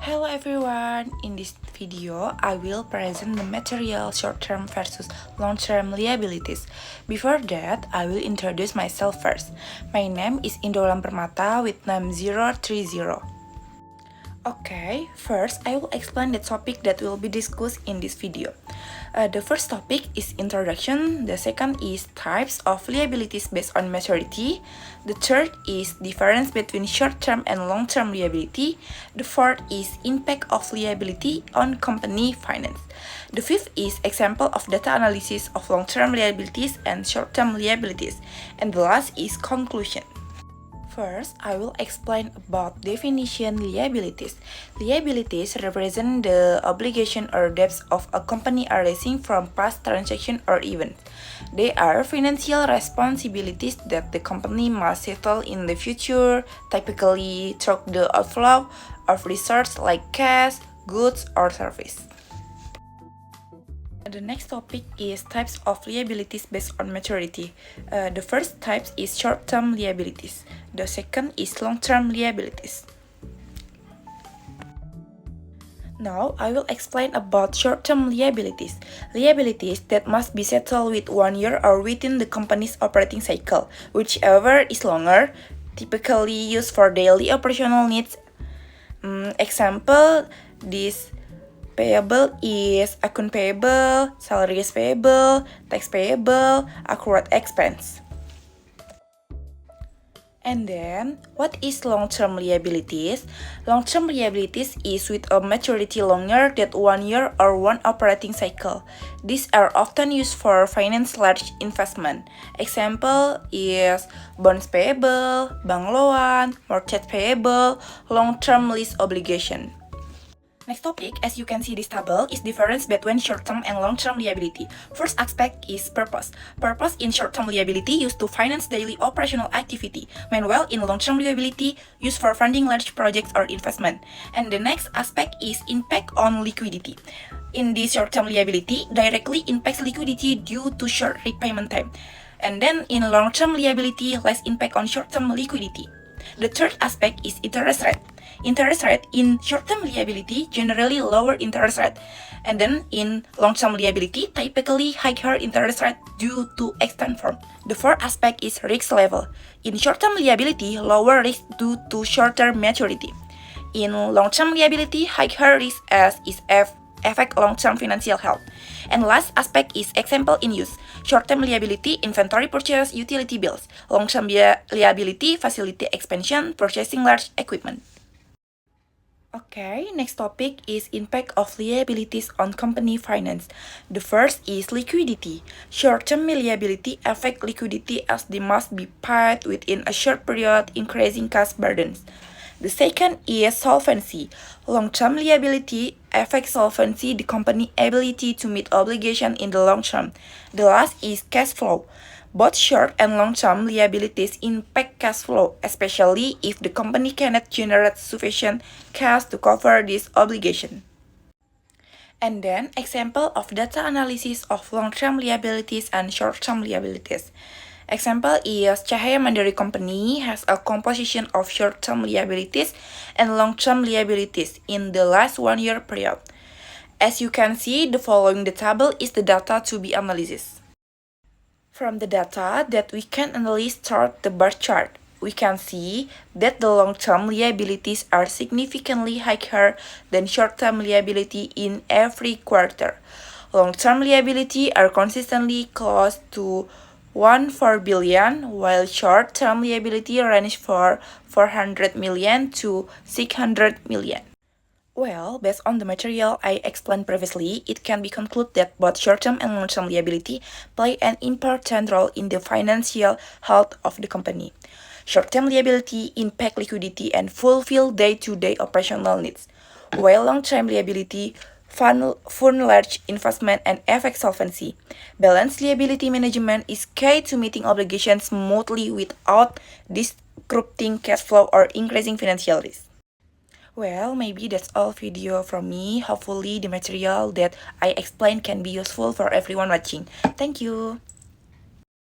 Hello everyone, in this video I will present the material short-term versus long-term liabilities. Before that, I will introduce myself first. My name is Indolam Permata with name 030. Okay, first I will explain the topic that will be discussed in this video. The first topic is introduction, the second is types of liabilities based on maturity, the third is difference between short-term and long-term liability, the fourth is impact of liability on company finance, the fifth is example of data analysis of long-term liabilities and short-term liabilities, and the last is conclusion. First, I will explain about definition liabilities. Liabilities represent the obligation or debts of a company arising from past transaction or events. They are financial responsibilities that the company must settle in the future, typically through the outflow of resources like cash, goods, or service. The next topic is types of liabilities based on maturity. The first type is short-term liabilities. The second is long-term liabilities. Now, I will explain about short-term liabilities. Liabilities that must be settled with 1 year or within the company's operating cycle, whichever is longer, typically used for daily operational needs. Example, this payable is account payable, salaries payable, tax payable, accrued expense. And then, what is long-term liabilities? Long-term liabilities is with a maturity longer than 1 year or one operating cycle. These are often used for finance large investment. Example is bonds payable, bank loan, mortgage payable, long-term lease obligation. Next topic, as you can see this table, is difference between short-term and long-term liability. First aspect is purpose. Purpose in short-term liability used to finance daily operational activity. Meanwhile, in long-term liability, used for funding large projects or investment. And the next aspect is impact on liquidity. In this short-term liability, directly impacts liquidity due to short repayment time. And then in long-term liability, less impact on short-term liquidity. The third aspect is interest rate. Interest rate in short-term liability generally lower interest rate, and then in long-term liability typically higher interest rate due to extend form. The fourth aspect is risk level. In short-term liability, lower risk due to shorter maturity. In long-term liability, higher risk as is affect long-term financial health. And last aspect is example in use. Short-term liability, inventory purchase, utility bills. Long-term liability, facility expansion, purchasing large equipment. Okay, next topic is impact of liabilities on company finance. The first is liquidity. Short-term liability affect liquidity as they must be paid within a short period, increasing cash burdens. The second is solvency. Long-term liability affects solvency, the company's ability to meet obligation in the long term. The last is cash flow. Both short and long-term liabilities impact cash flow, especially if the company cannot generate sufficient cash to cover this obligation. And then, example of data analysis of long-term liabilities and short-term liabilities. Example is Cahaya Mandiri Company has a composition of short-term liabilities and long-term liabilities in the last 1 year period. As you can see, the following the table is the data to be analyzed. From the data that we can analyze through the bar chart, we can see that the long-term liabilities are significantly higher than short-term liability in every quarter. Long-term liability are consistently close to 1.4 billion, while short-term liability range for 400 million to 600 million. Well, based on the material I explained previously, it can be concluded that both short-term and long-term liability play an important role in the financial health of the company. Short-term liability impact liquidity and fulfill day-to-day operational needs, while long-term liability fund large investment and affect solvency. Balanced liability management is key to meeting obligations smoothly without disrupting cash flow or increasing financial risk. Well, maybe that's all video from me. Hopefully the material that I explained can be useful for everyone watching. Thank you.